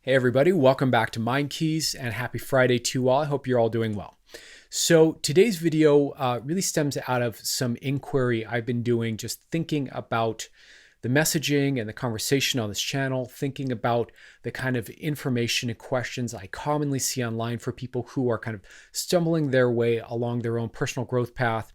Hey everybody, welcome back to Mind Keys and happy Friday to you all. I hope you're all doing well. So today's video really stems out of some inquiry I've been doing, just thinking about the messaging and the conversation on this channel, thinking about the kind of information and questions I commonly see online for people who are kind of stumbling their way along their own personal growth path.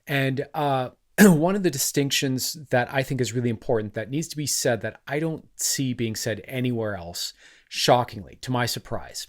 And one of the distinctions that I think is really important that needs to be said that I don't see being said anywhere else, shockingly, to my surprise.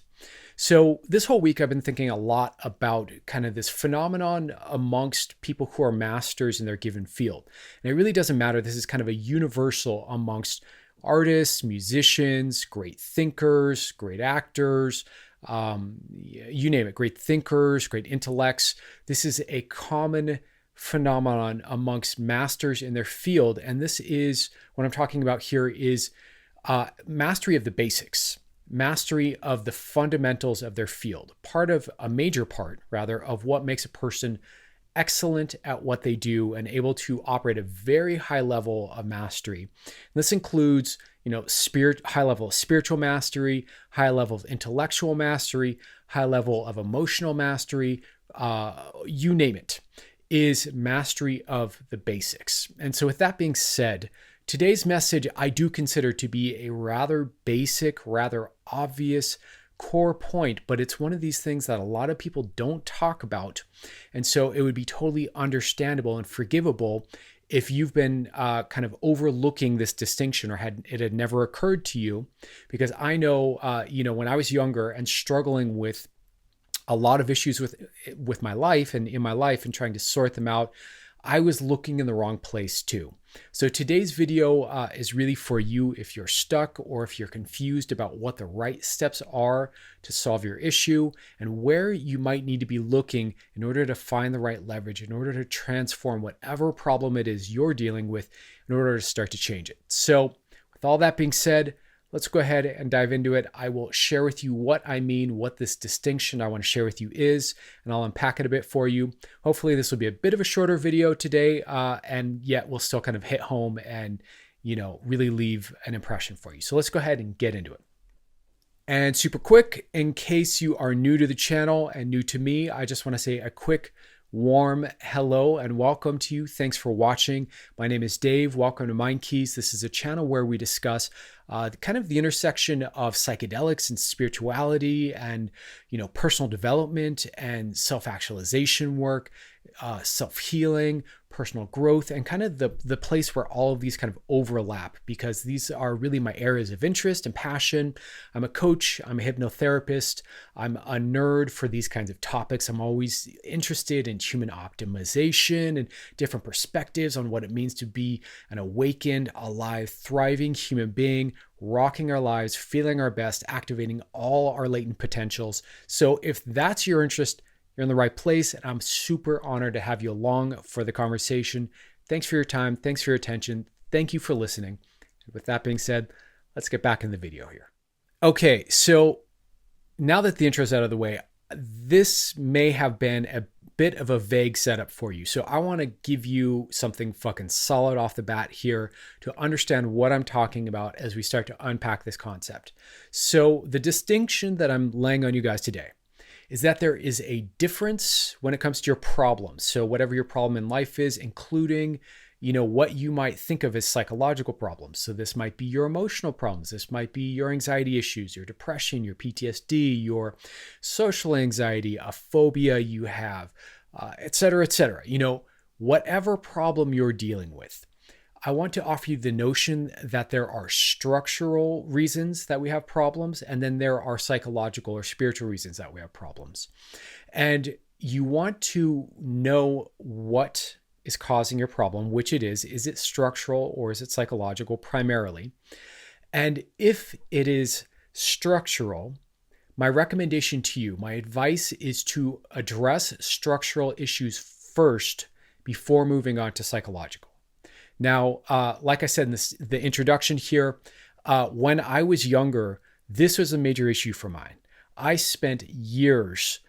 So this whole week, I've been thinking a lot about kind of this phenomenon amongst people who are masters in their given field. And it really doesn't matter. This is kind of a universal amongst artists, musicians, great thinkers, great actors, you name it, great thinkers, great intellects. This is a common phenomenon amongst masters in their field. And this is what I'm talking about here is mastery of the basics, mastery of the fundamentals of their field, a major part rather of what makes a person excellent at what they do and able to operate a very high level of mastery. And this includes, high level of spiritual mastery, high level of intellectual mastery, high level of emotional mastery, you name it, is mastery of the basics. And so with that being said, today's message I do consider to be a rather basic, rather obvious core point, but it's one of these things that a lot of people don't talk about. And so it would be totally understandable and forgivable if you've been kind of overlooking this distinction or it had never occurred to you, because I know, when I was younger and struggling with a lot of issues with my life and in my life and trying to sort them out, I was looking in the wrong place too. So today's video is really for you if you're stuck or if you're confused about what the right steps are to solve your issue and where you might need to be looking in order to find the right leverage, in order to transform whatever problem it is you're dealing with in order to start to change it. So with all that being said, let's go ahead and dive into it. I will share with you what I mean, what this distinction I want to share with you is, and I'll unpack it a bit for you. Hopefully this will be a bit of a shorter video today, and yet we'll still kind of hit home and, really leave an impression for you. So let's go ahead and get into it. And super quick, in case you are new to the channel and new to me, I just want to say a quick warm hello and welcome to you. Thanks for watching. My name is Dave. Welcome to Mind Keys. This is a channel where we discuss kind of the intersection of psychedelics and spirituality and, personal development and self-actualization work, self-healing, personal growth, and kind of the place where all of these kind of overlap, because these are really my areas of interest and passion. I'm a coach, I'm a hypnotherapist, I'm a nerd for these kinds of topics. I'm always interested in human optimization and different perspectives on what it means to be an awakened, alive, thriving human being, rocking our lives, feeling our best, activating all our latent potentials. So if that's your interest, you're in the right place, and I'm super honored to have you along for the conversation. Thanks for your time. Thanks for your attention. Thank you for listening. With that being said, let's get back in the video here. Okay, so now that the intro is out of the way, this may have been a bit of a vague setup for you. So I want to give you something fucking solid off the bat here to understand what I'm talking about as we start to unpack this concept. So the distinction that I'm laying on you guys today is that there is a difference when it comes to your problems. So whatever your problem in life is, including, what you might think of as psychological problems. So this might be your emotional problems. This might be your anxiety issues, your depression, your PTSD, your social anxiety, a phobia you have, et cetera, et cetera. Whatever problem you're dealing with. I want to offer you the notion that there are structural reasons that we have problems, and then there are psychological or spiritual reasons that we have problems. And you want to know what is causing your problem, which it is. Is it structural or is it psychological primarily? And if it is structural, my recommendation to you, my advice is to address structural issues first before moving on to psychological. Now, like I said in the introduction here, when I was younger, this was a major issue for mine. I spent years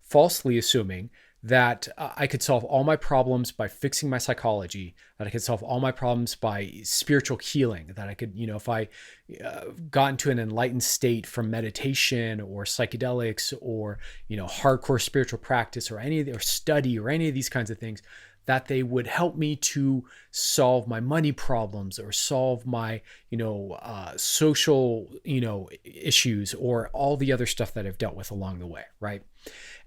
falsely assuming that I could solve all my problems by fixing my psychology, that I could solve all my problems by spiritual healing, that I could, if I got into an enlightened state from meditation or psychedelics or, hardcore spiritual practice or or study or any of these kinds of things, that they would help me to solve my money problems or solve my, social, issues or all the other stuff that I've dealt with along the way, right?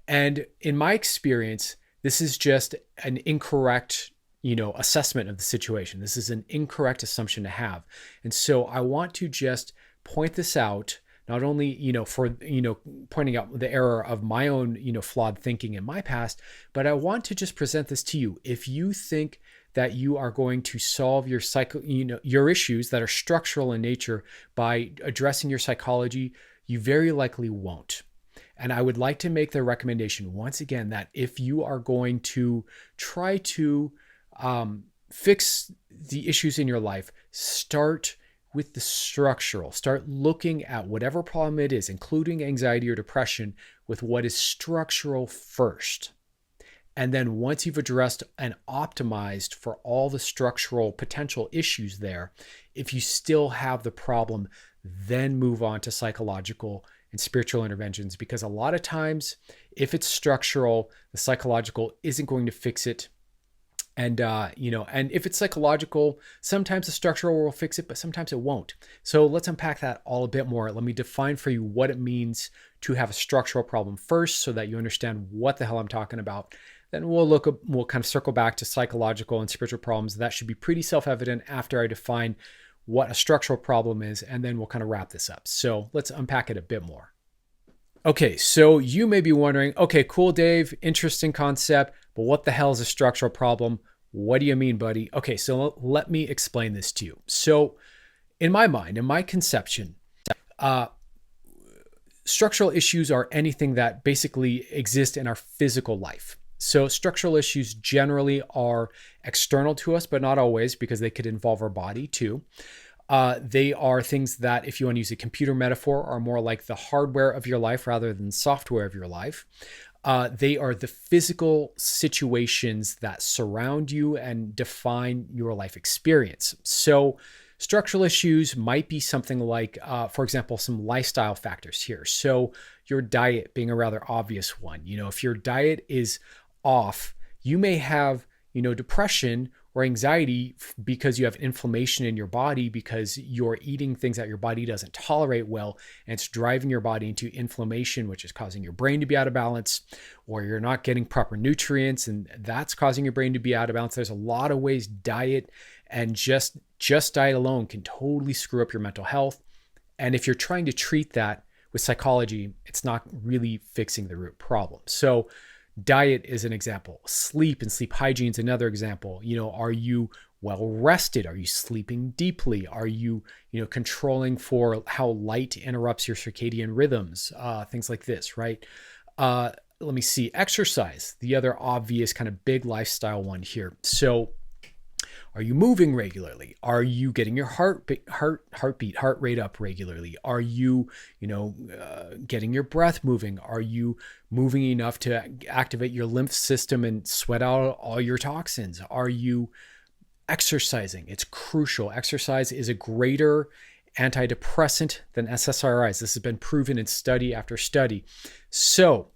And in my experience, this is just an incorrect, assessment of the situation. This is an incorrect assumption to have. And so I want to just point this out, not only, for, pointing out the error of my own, flawed thinking in my past, but I want to just present this to you. If you think that you are going to solve your your issues that are structural in nature by addressing your psychology, you very likely won't. And I would like to make the recommendation once again that if you are going to try to fix the issues in your life, start with the structural. Start looking at whatever problem it is, including anxiety or depression, with what is structural first. And then once you've addressed and optimized for all the structural potential issues there, if you still have the problem, then move on to psychological and spiritual interventions, because a lot of times, if it's structural, the psychological isn't going to fix it. And, and if it's psychological, sometimes the structural will fix it, but sometimes it won't. So let's unpack that all a bit more. Let me define for you what it means to have a structural problem first, so that you understand what the hell I'm talking about. Then we'll kind of circle back to psychological and spiritual problems. That should be pretty self-evident after I define what a structural problem is, and then we'll kind of wrap this up. So let's unpack it a bit more. Okay, so you may be wondering, okay, cool, Dave, interesting concept, but what the hell is a structural problem? What do you mean, buddy? Okay, so let me explain this to you. So in my mind, in my conception, structural issues are anything that basically exist in our physical life. So structural issues generally are external to us, but not always, because they could involve our body too. They are things that, if you want to use a computer metaphor, are more like the hardware of your life rather than software of your life. They are the physical situations that surround you and define your life experience. So structural issues might be something like, for example, some lifestyle factors here. So your diet being a rather obvious one. If your diet is off, you may have, depression or anxiety because you have inflammation in your body, because you're eating things that your body doesn't tolerate well, and it's driving your body into inflammation, which is causing your brain to be out of balance, or you're not getting proper nutrients, and that's causing your brain to be out of balance. There's a lot of ways diet and just diet alone can totally screw up your mental health. And if you're trying to treat that with psychology, it's not really fixing the root problem. So diet is an example. Sleep and sleep hygiene is another example. Are you well rested? Are you sleeping deeply? Are you, controlling for how light interrupts your circadian rhythms? Things like this, right? Let me see. Exercise, the other obvious kind of big lifestyle one here. So are you moving regularly? Are you getting your heart rate up regularly? Are you, getting your breath moving? Are you moving enough to activate your lymph system and sweat out all your toxins? Are you exercising? It's crucial. Exercise is a greater antidepressant than SSRIs. This has been proven in study after study. So,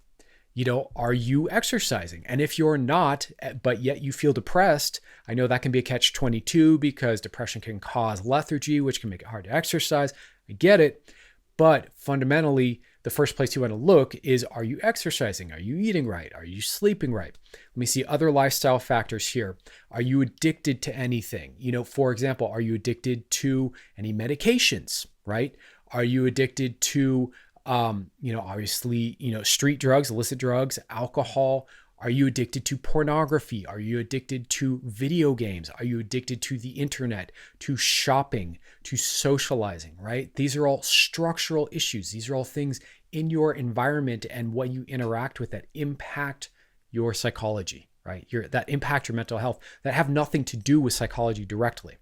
are you exercising? And if you're not, but yet you feel depressed, I know that can be a catch-22, because depression can cause lethargy, which can make it hard to exercise. I get it. But fundamentally, the first place you want to look is, are you exercising? Are you eating right? Are you sleeping right? Let me see other lifestyle factors here. Are you addicted to anything? For example, are you addicted to any medications, right? Are you addicted to obviously, street drugs, illicit drugs, alcohol? Are you addicted to pornography? Are you addicted to video games? Are you addicted to the internet, to shopping, to socializing, right? These are all structural issues. These are all things in your environment and what you interact with that impact your psychology, right? That impact your mental health, that have nothing to do with psychology directly.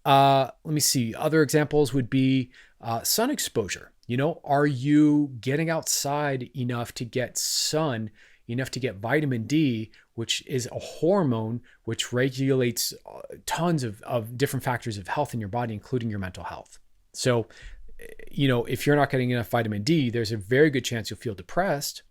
Let me see. Other examples would be sun exposure. Are you getting outside enough to get sun enough to get vitamin D, which is a hormone which regulates tons of different factors of health in your body, including your mental health. So, if you're not getting enough vitamin D, there's a very good chance you'll feel depressed,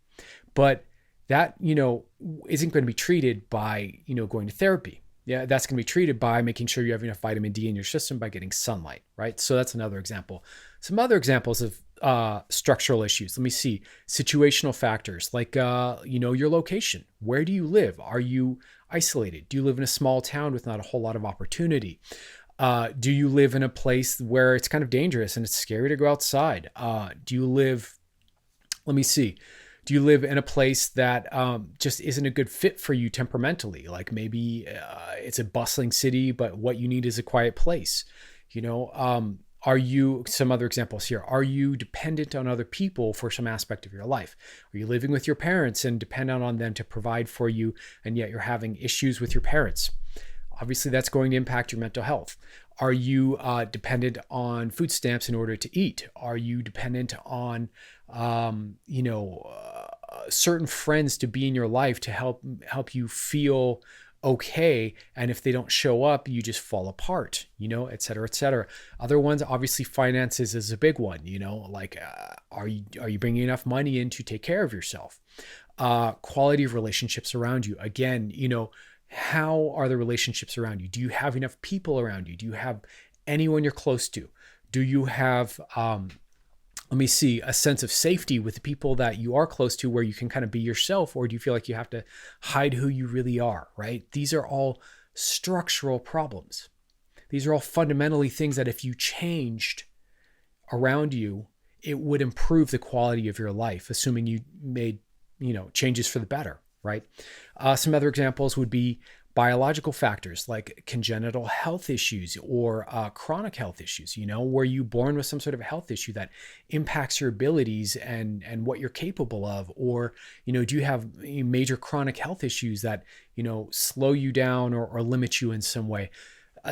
but that, isn't going to be treated by, going to therapy. Yeah, that's going to be treated by making sure you have enough vitamin D in your system by getting sunlight, right? So that's another example. Some other examples of structural issues. Let me see. Situational factors like, your location. Where do you live? Are you isolated? Do you live in a small town with not a whole lot of opportunity? Do you live in a place where it's kind of dangerous and it's scary to go outside? Do you live in a place that just isn't a good fit for you temperamentally? Like maybe it's a bustling city, but what you need is a quiet place. Some other examples here. Are you dependent on other people for some aspect of your life? Are you living with your parents and dependent on them to provide for you, and yet you're having issues with your parents? Obviously, that's going to impact your mental health. Are you dependent on food stamps in order to eat? Are you dependent on, certain friends to be in your life to help you feel okay? And if they don't show up, you just fall apart, et cetera, et cetera. Other ones, obviously, finances is a big one. Are you bringing enough money in to take care of yourself? Quality of relationships around you. Again, how are the relationships around you? Do you have enough people around you? Do you have anyone you're close to? Do you have, a sense of safety with the people that you are close to where you can kind of be yourself? Or do you feel like you have to hide who you really are, right? These are all structural problems. These are all fundamentally things that if you changed around you, it would improve the quality of your life, assuming you made, changes for the better. Right. Some other examples would be biological factors like congenital health issues or chronic health issues. Were you born with some sort of health issue that impacts your abilities and what you're capable of? Or, do you have major chronic health issues that, slow you down or limit you in some way?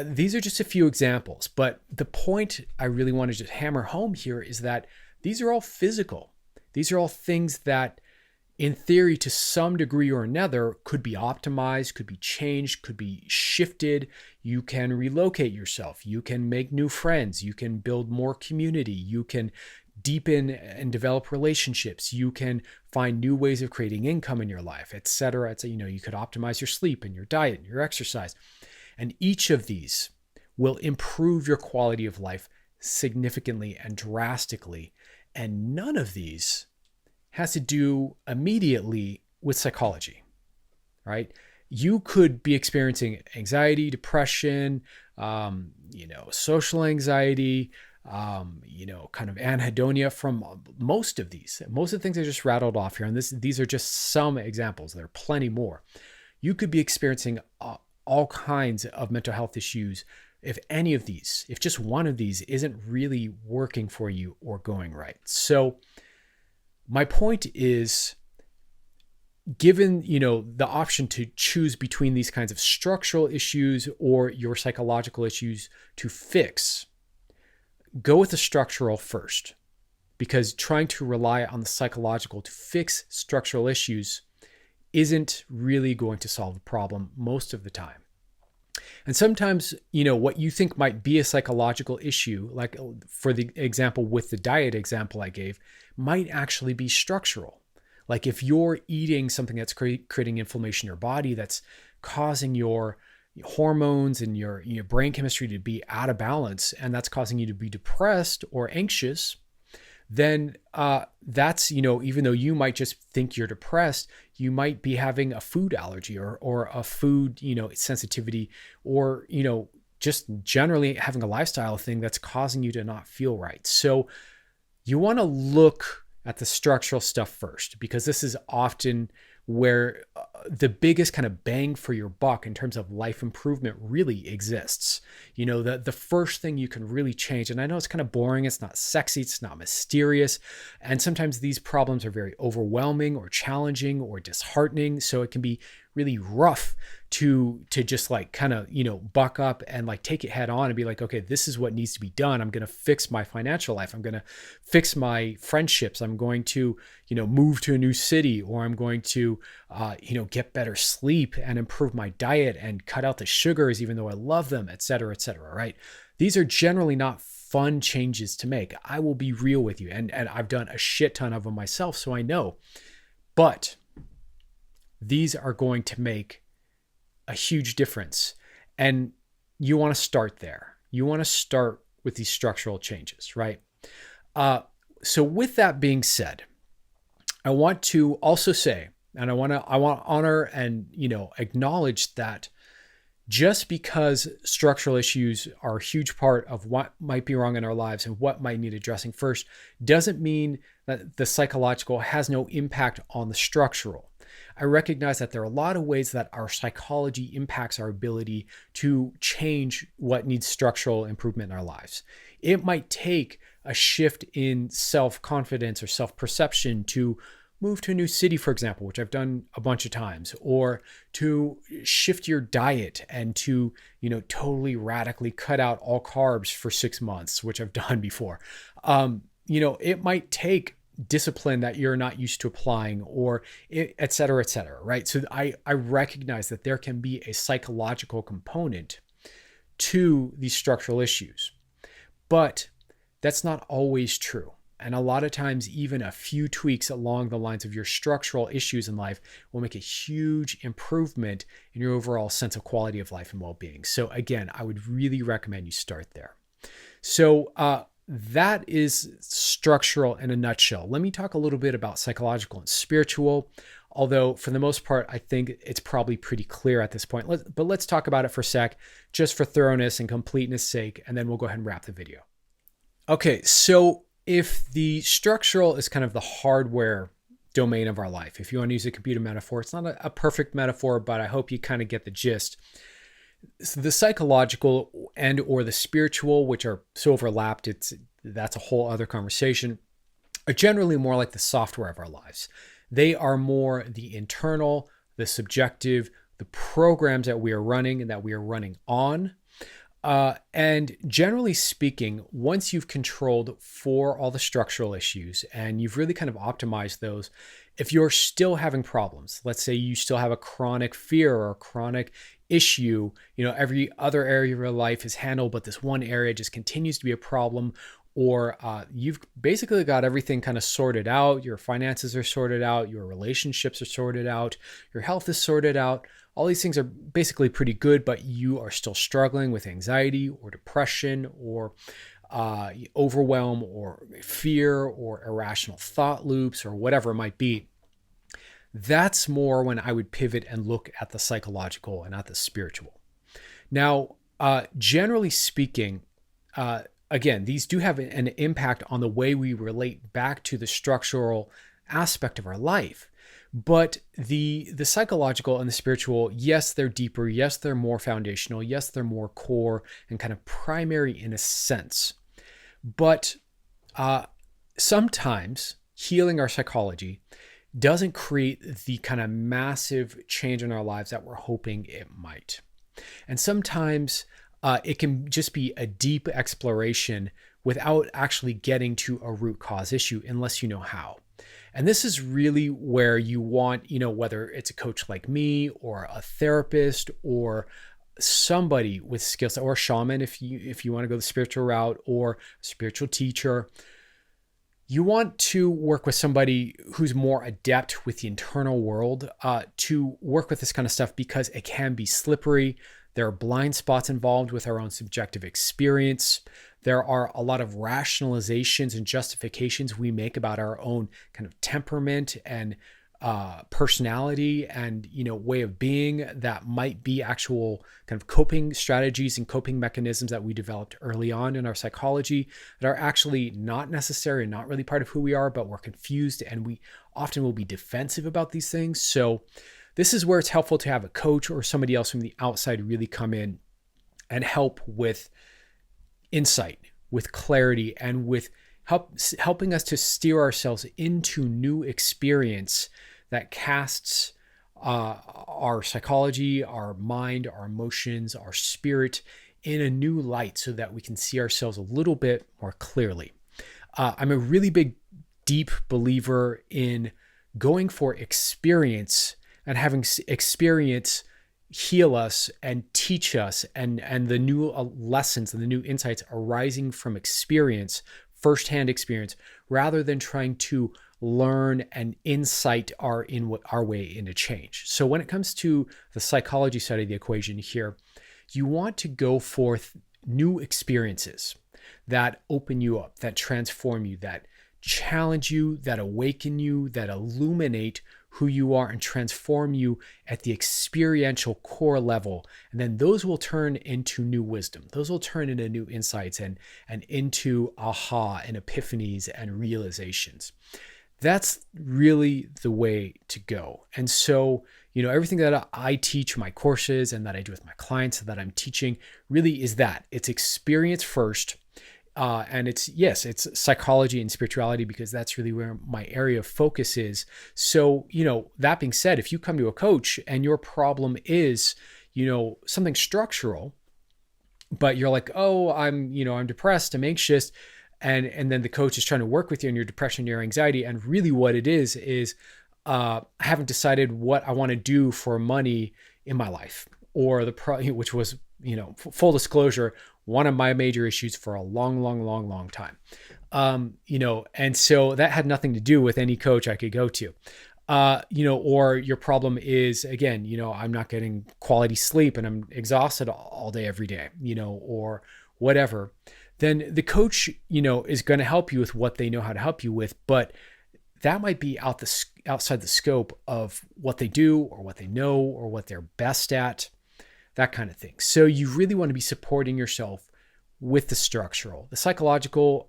These are just a few examples. But the point I really want to just hammer home here is that these are all physical. These are all things that, in theory, to some degree or another, could be optimized, could be changed, could be shifted. You can relocate yourself. You can make new friends. You can build more community. You can deepen and develop relationships. You can find new ways of creating income in your life, et cetera. You could optimize your sleep and your diet and your exercise. And each of these will improve your quality of life significantly and drastically. And none of these has to do immediately with psychology, right? You could be experiencing anxiety, depression, social anxiety, kind of anhedonia from most of these. Most of the things I just rattled off here, and these are just some examples. There are plenty more. You could be experiencing all kinds of mental health issues if just one of these isn't really working for you or going right. So my point is, given, the option to choose between these kinds of structural issues or your psychological issues to fix, go with the structural first, because trying to rely on the psychological to fix structural issues isn't really going to solve the problem most of the time. And sometimes, what you think might be a psychological issue, like for the example with the diet example I gave, might actually be structural. Like if you're eating something that's creating inflammation in your body, that's causing your hormones and your brain chemistry to be out of balance, and that's causing you to be depressed or anxious, then that's, even though you might just think you're depressed, you might be having a food allergy or a food, sensitivity, or, just generally having a lifestyle thing that's causing you to not feel right. So you want to look at the structural stuff first, because this is often where the biggest kind of bang for your buck in terms of life improvement really exists. The first thing you can really change, and I know it's kind of boring, it's not sexy, it's not mysterious, and sometimes these problems are very overwhelming or challenging or disheartening, so it can be really rough to just like kind of, buck up and like take it head on and be like, okay, this is what needs to be done. I'm going to fix my financial life. I'm going to fix my friendships. I'm going to, move to a new city, or I'm going to, get better sleep and improve my diet and cut out the sugars, even though I love them, et cetera, right? These are generally not fun changes to make. I will be real with you. And I've done a shit ton of them myself, so I know. But these are going to make a huge difference. And you want to start there. You want to start with these structural changes, right? So with that being said, I want to also say, and I want to honor and, acknowledge that just because structural issues are a huge part of what might be wrong in our lives and what might need addressing first, doesn't mean that the psychological has no impact on the structural. I recognize that there are a lot of ways that our psychology impacts our ability to change what needs structural improvement in our lives. It might take a shift in self-confidence or self-perception to move to a new city, for example, which I've done a bunch of times, or to shift your diet and to, totally radically cut out all carbs for 6 months, which I've done before. It might take discipline that you're not used to applying, or et cetera, right? So I recognize that there can be a psychological component to these structural issues, but that's not always true. And a lot of times, even a few tweaks along the lines of your structural issues in life will make a huge improvement in your overall sense of quality of life and well-being. So again, I would really recommend you start there. So that is structural in a nutshell. Let me talk a little bit about psychological and spiritual, although for the most part, I think it's probably pretty clear at this point. But let's talk about it for a sec, just for thoroughness and completeness sake, and then we'll go ahead and wrap the video. Okay, so if the structural is kind of the hardware domain of our life, if you want to use a computer metaphor, it's not a perfect metaphor, but I hope you kind of get the gist. So the psychological and or the spiritual, which are so overlapped, that's a whole other conversation, are generally more like the software of our lives. They are more the internal, the subjective, the programs that we are running and that we are running on. And generally speaking, once you've controlled for all the structural issues and you've really kind of optimized those, if you're still having problems, let's say you still have a chronic fear or a chronic issue, every other area of your life is handled, but this one area just continues to be a problem, or you've basically got everything kind of sorted out, your finances are sorted out, your relationships are sorted out, your health is sorted out. All these things are basically pretty good, but you are still struggling with anxiety or depression or overwhelm or fear or irrational thought loops or whatever it might be. That's more when I would pivot and look at the psychological and at the spiritual. Now, generally speaking, again, these do have an impact on the way we relate back to the structural aspect of our life. But the psychological and the spiritual, yes, they're deeper. Yes, they're more foundational. Yes, they're more core and kind of primary in a sense. But sometimes healing our psychology doesn't create the kind of massive change in our lives that we're hoping it might. And sometimes it can just be a deep exploration without actually getting to a root cause issue unless you know how. And this is really where you want, whether it's a coach like me or a therapist or somebody with skills, or a shaman if you want to go the spiritual route, or a spiritual teacher, you want to work with somebody who's more adept with the internal world to work with this kind of stuff, because it can be slippery. There are blind spots involved with our own subjective experience. There are a lot of rationalizations and justifications we make about our own kind of temperament and personality and, way of being that might be actual kind of coping strategies and coping mechanisms that we developed early on in our psychology that are actually not necessary and not really part of who we are, but we're confused and we often will be defensive about these things. So this is where it's helpful to have a coach or somebody else from the outside really come in and help with insight, with clarity, and with helping us to steer ourselves into new experience that casts our psychology, our mind, our emotions, our spirit in a new light so that we can see ourselves a little bit more clearly. I'm a really big, deep believer in going for experience and having experience heal us and teach us, and the new lessons and the new insights arising from experience, firsthand experience, rather than trying to learn and insight our way into change. So when it comes to the psychology side of the equation here, you want to go for new experiences that open you up, that transform you, that challenge you, that awaken you, that illuminate who you are and transform you at the experiential core level. And then those will turn into new wisdom. Those will turn into new insights and into aha and epiphanies and realizations. That's really the way to go. And so, everything that I teach my courses and that I do with my clients that I'm teaching really is that it's experience first. And it's psychology and spirituality, because that's really where my area of focus is. So, that being said, if you come to a coach and your problem is, something structural, but you're like, oh, I'm depressed, I'm anxious. And then the coach is trying to work with you on your depression, your anxiety. And really what it is I haven't decided what I want to do for money in my life, or which was, full disclosure, one of my major issues for a long time. And so that had nothing to do with any coach I could go to. Or your problem is, again, I'm not getting quality sleep and I'm exhausted all day, every day, or whatever. Then the coach, is going to help you with what they know how to help you with, but that might be outside the scope of what they do or what they know or what they're best at, that kind of thing. So you really want to be supporting yourself with the structural. The psychological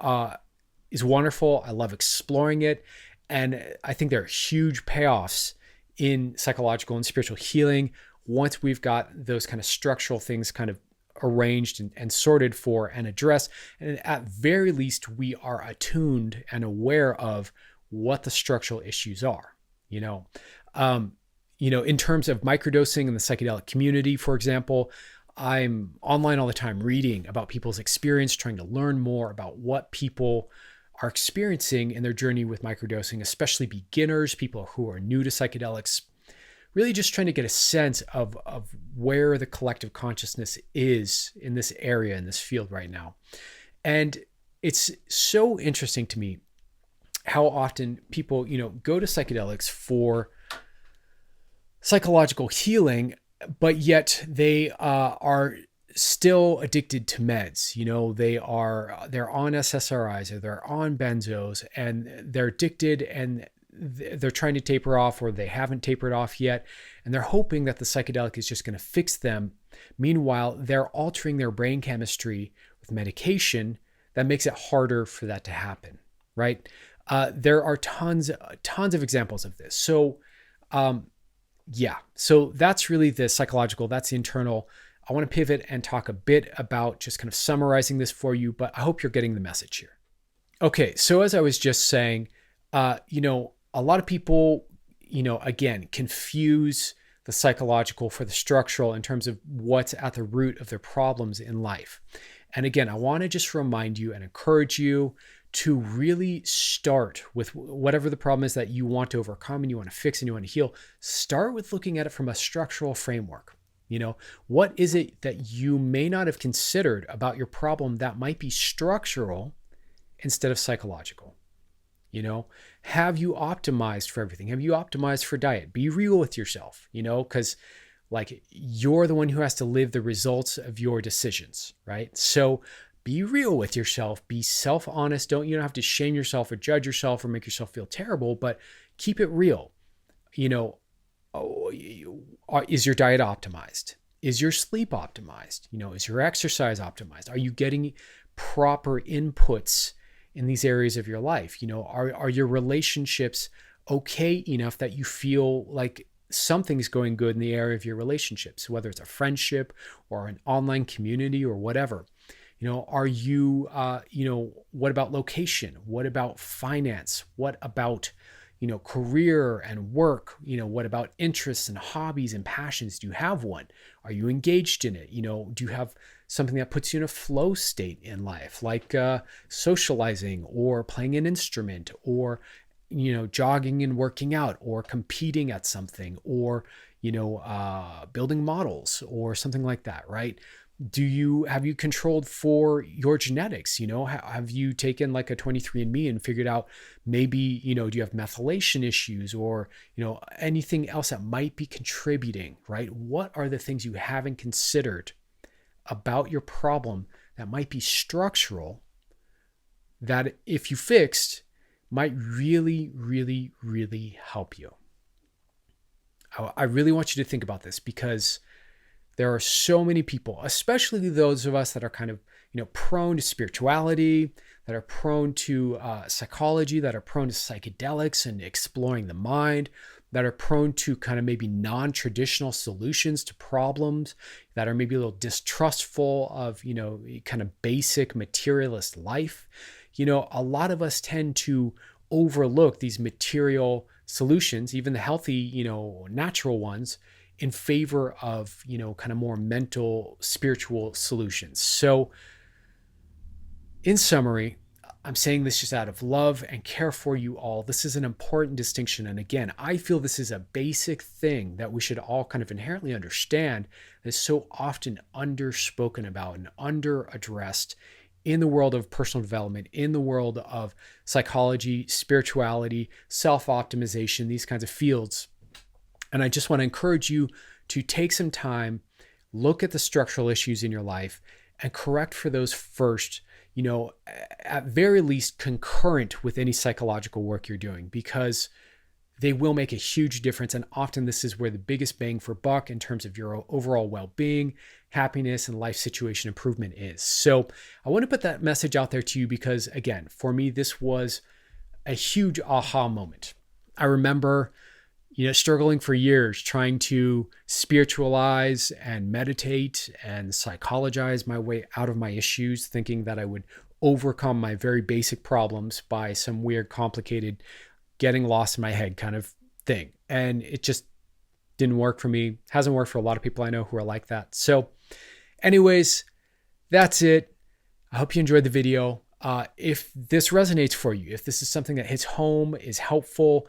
is wonderful. I love exploring it. And I think there are huge payoffs in psychological and spiritual healing once we've got those kind of structural things kind of arranged and sorted for and addressed. And at very least, we are attuned and aware of what the structural issues are, in terms of microdosing in the psychedelic community, for example. I'm online all the time reading about people's experience, trying to learn more about what people are experiencing in their journey with microdosing, especially beginners, people who are new to psychedelics, really just trying to get a sense of where the collective consciousness is in this area, in this field right now. And it's so interesting to me how often people, go to psychedelics for psychological healing, but yet they are still addicted to meds. They're on SSRIs or they're on benzos and they're addicted and they're trying to taper off, or they haven't tapered off yet. And they're hoping that the psychedelic is just going to fix them. Meanwhile, they're altering their brain chemistry with medication that makes it harder for that to happen, right? There are tons of examples of this. So, so that's really the psychological, that's the internal. I want to pivot and talk a bit about just kind of summarizing this for you, but I hope you're getting the message here. Okay, so as I was just saying, a lot of people, again, confuse the psychological for the structural in terms of what's at the root of their problems in life. And again, I want to just remind you and encourage you to really start with whatever the problem is that you want to overcome and you want to fix and you want to heal. Start with looking at it from a structural framework. What is it that you may not have considered about your problem that might be structural instead of psychological? Have you optimized for everything? Have you optimized for diet? Be real with yourself, because you're the one who has to live the results of your decisions, right? So be real with yourself, be self-honest. You don't have to shame yourself or judge yourself or make yourself feel terrible, but keep it real. Is your diet optimized? Is your sleep optimized? Is your exercise optimized? Are you getting proper inputs in these areas of your life? Are your relationships okay enough that you feel like something's going good in the area of your relationships, whether it's a friendship or an online community or whatever? Are you, what about location? What about finance? What about, career and work? What about interests and hobbies and passions? Do you have one? Are you engaged in it? Do you have something that puts you in a flow state in life, like socializing or playing an instrument, or jogging and working out, or competing at something, or building models or something like that, right? Have you controlled for your genetics? Have you taken like a 23andMe and figured out maybe, do you have methylation issues, or, anything else that might be contributing, right? What are the things you haven't considered about your problem that might be structural, that if you fixed might really, really, really help you? I really want you to think about this, because there are so many people, especially those of us that are kind of, prone to spirituality, that are prone to psychology, that are prone to psychedelics and exploring the mind, that are prone to kind of maybe non-traditional solutions to problems, that are maybe a little distrustful of, kind of basic materialist life. A lot of us tend to overlook these material solutions, even the healthy, natural ones, in favor of, kind of more mental, spiritual solutions. So in summary, I'm saying this just out of love and care for you all. This is an important distinction. And again, I feel this is a basic thing that we should all kind of inherently understand, that is so often underspoken about and under-addressed in the world of personal development, in the world of psychology, spirituality, self-optimization, these kinds of fields. And I just want to encourage you to take some time, look at the structural issues in your life, and correct for those first, at very least concurrent with any psychological work you're doing, because they will make a huge difference. And often this is where the biggest bang for buck in terms of your overall well-being, happiness, and life situation improvement is. So I want to put that message out there to you, because again, for me, this was a huge aha moment. I remember struggling for years trying to spiritualize and meditate and psychologize my way out of my issues, thinking that I would overcome my very basic problems by some weird, complicated, getting lost in my head kind of thing. And it just didn't work for me. Hasn't worked for a lot of people I know who are like that. So anyways, that's it. I hope you enjoyed the video. If this resonates for you, if this is something that hits home, is helpful,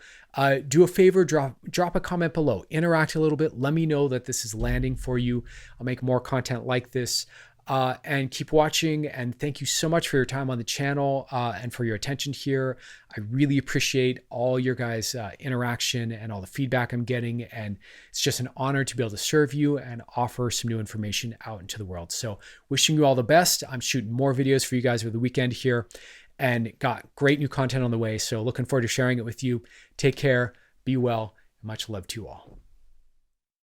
do a favor, drop a comment below, interact a little bit. Let me know that this is landing for you. I'll make more content like this, and keep watching. And thank you so much for your time on the channel, and for your attention here. I really appreciate all your guys' interaction and all the feedback I'm getting. And it's just an honor to be able to serve you and offer some new information out into the world. So wishing you all the best. I'm shooting more videos for you guys over the weekend here, and got great new content on the way. So looking forward to sharing it with you. Take care, be well, and much love to you all.